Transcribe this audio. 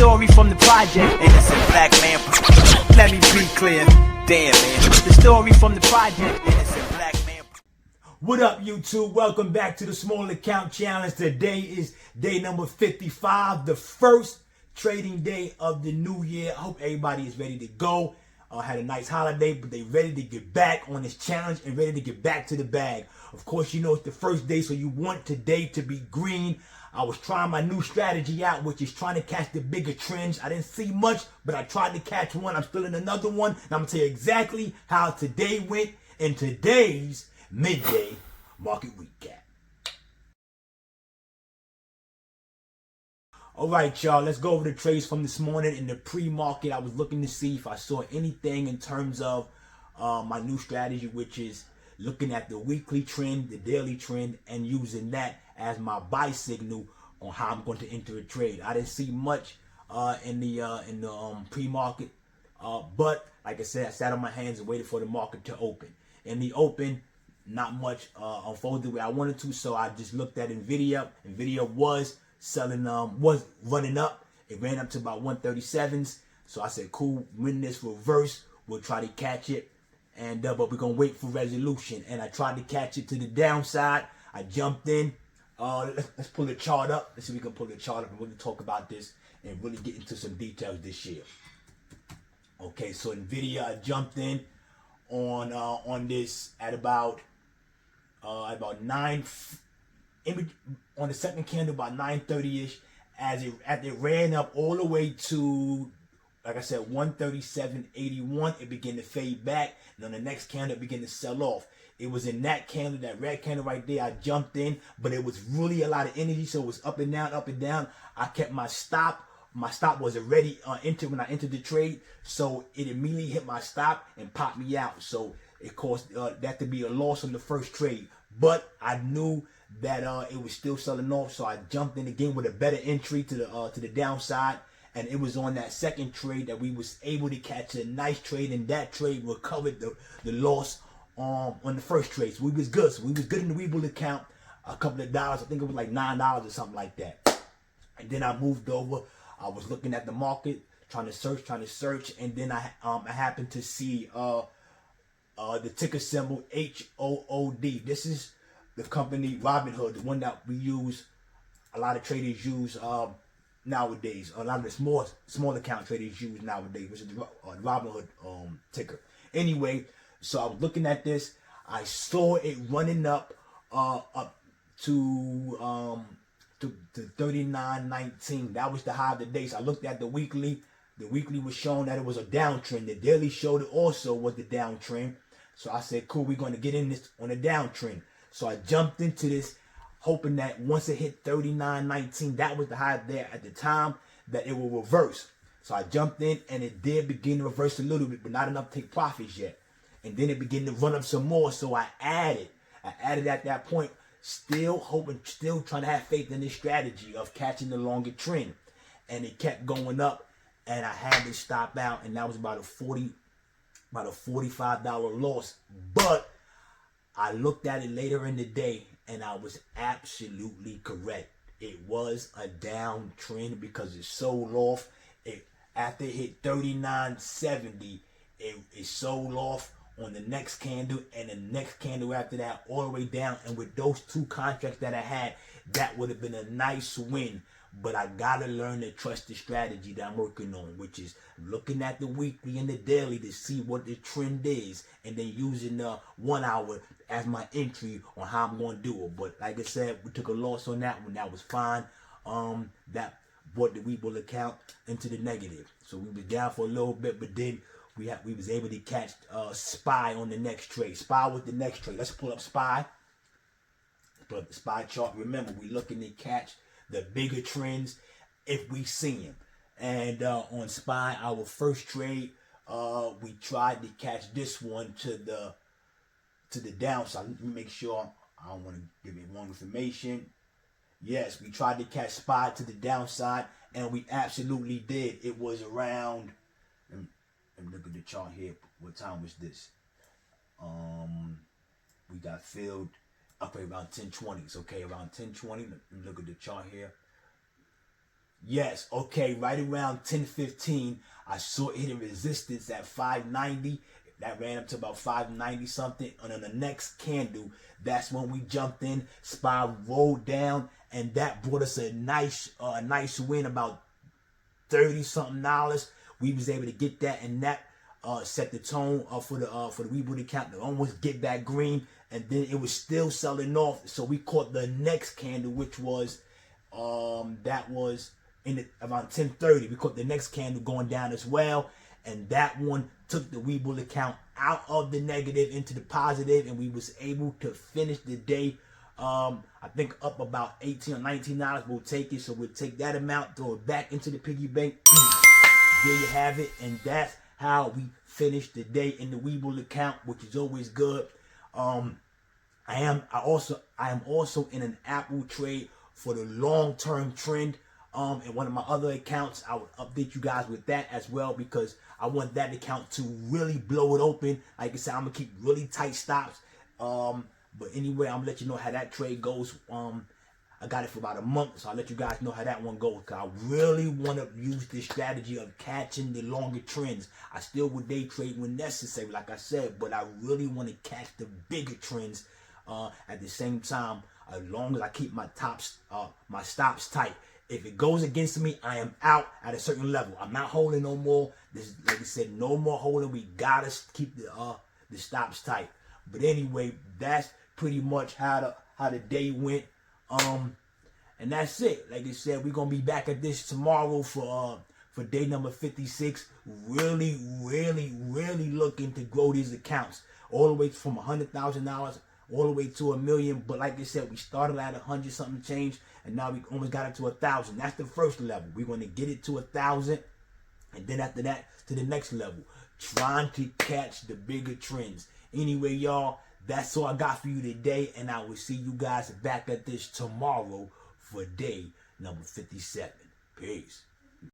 story from the project. Innocent black man. Let me be clear. Damn, man. The story from the project. Innocent black man. What up, YouTube? Welcome back to the Small Account Challenge. Today is day number 55, the first trading day of the new year. I hope everybody is ready to go. Had a nice holiday, but they ready to get back on this challenge and ready to get back to the bag. Of course, you know it's the first day, so you want today to be green. I was trying my new strategy out, which is trying to catch the bigger trends. I didn't see much, but I tried to catch one. I'm still in another one, and I'm gonna tell you exactly how today went in today's midday market recap. All right, y'all, let's go over the trades from this morning. In the pre-market, I was looking to see if I saw anything in terms of my new strategy, which is looking at the weekly trend, the daily trend, and using that as my buy signal on how I'm going to enter a trade. I didn't see much in the pre-market, but like I said, I sat on my hands and waited for the market to open. In the open, not much unfolded the way I wanted to, so I just looked at Nvidia. Nvidia was selling, was running up. It ran up to about 137s. So I said, cool, when this reverse, we'll try to catch it. And but we're gonna wait for resolution. And I tried to catch it to the downside. I jumped in. Let's pull the chart up. Let's see if we can pull the chart up and really talk about this and really get into some details this year. Okay, so Nvidia, I jumped in on this at about 9. On the second candle, about 9:30ish, as it ran up all the way to, like I said, 137.81. It began to fade back, and on the next candle, it began to sell off. It was in that candle, that red candle right there, I jumped in, but it was really a lot of energy, so it was up and down, up and down. I kept my stop. My stop was already entered when I entered the trade, so it immediately hit my stop and popped me out. So it caused that to be a loss on the first trade, but I knew that it was still selling off, so I jumped in again with a better entry to the downside, and it was on that second trade that we was able to catch a nice trade, and that trade recovered the loss on the first trade. So we was good. So we was good in the Webull account, a couple of dollars. I think it was like $9 or something like that. And then I moved over. I was looking at the market, trying to search, and then I happened to see the ticker symbol HOOD. This is the company Robinhood, the one that we use, a lot of traders use nowadays. A lot of the small account traders use nowadays, which is the Robinhood ticker. Anyway, so I was looking at this. I saw it running up to 39.19. That was the high of the day. So I looked at the weekly. The weekly was showing that it was a downtrend. The daily showed it also was the downtrend. So I said, cool, we're going to get in this on a downtrend. So I jumped into this, hoping that once it hit 39.19, that was the high there at the time, that it will reverse. So I jumped in, and it did begin to reverse a little bit, but not enough to take profits yet. And then it began to run up some more, so I added at that point, still hoping, still trying to have faith in this strategy of catching the longer trend. And it kept going up, and I had to stop out, and that was about a $45 loss. But I looked at it later in the day, and I was absolutely correct. It was a downtrend because it sold off. After it hit 39.70, it sold off on the next candle, and the next candle after that all the way down. And with those two contracts that I had, that would have been a nice win. But I gotta learn to trust the strategy that I'm working on, which is looking at the weekly and the daily to see what the trend is, and then using the 1 hour as my entry on how I'm going to do it. But like I said, we took a loss on that one. That was fine. That brought the Webull account into the negative. So we were down for a little bit, but then we was able to catch SPY on the next trade. SPY was the next trade. Let's pull up SPY. Pull up the SPY chart. Remember, we're looking to catch the bigger trends if we see them. And on SPY, our first trade, we tried to catch this one to the downside. Let me make sure I don't want to give you wrong information. Yes, we tried to catch SPY to the downside, and we absolutely did. It was around, let me look at the chart here. What time was this? We got filled up at around 10:20. Okay, around 10:20. Let me look at the chart here. Yes, okay, right around 10:15, I saw it hitting resistance at 590. That ran up to about 590 something. And on the next candle, that's when we jumped in. SPY rolled down, and that brought us a nice win, about 30 something dollars. We was able to get that, and that set the tone for the Webull account to almost get that green, and then it was still selling off. So we caught the next candle, which was that was around 10:30. We caught the next candle going down as well, and that one took the Webull account out of the negative into the positive, and we was able to finish the day. I think up about 18 or 19 dollars. We'll take it, so we'll take that amount, throw it back into the piggy bank. There you have it, and that's how we finished the day in the Webull account, which is always good. I am also in an Apple trade for the long-term trend. In one of my other accounts, I would update you guys with that as well, because I want that account to really blow it open. Like I said, I'm gonna keep really tight stops. But anyway, I'm gonna let you know how that trade goes. I got it for about a month, so I'll let you guys know how that one goes. Cause I really want to use this strategy of catching the longer trends. I still would day trade when necessary, like I said, but I really want to catch the bigger trends at the same time, as long as I keep my stops tight. If it goes against me, I am out at a certain level. I'm not holding no more. This, like I said, no more holding. We gotta keep the stops tight. But anyway, that's pretty much how the day went. And that's it. Like I said, we're gonna be back at this tomorrow for day number 56. Really looking to grow these accounts all the way from $100,000 all the way to $1 million. But like I said, we started at 100 something change, and now we almost got it to 1,000. That's the first level. We're gonna get it to 1,000, and then after that to the next level, trying to catch the bigger trends. Anyway, y'all, that's all I got for you today, and I will see you guys back at this tomorrow for day number 57. Peace.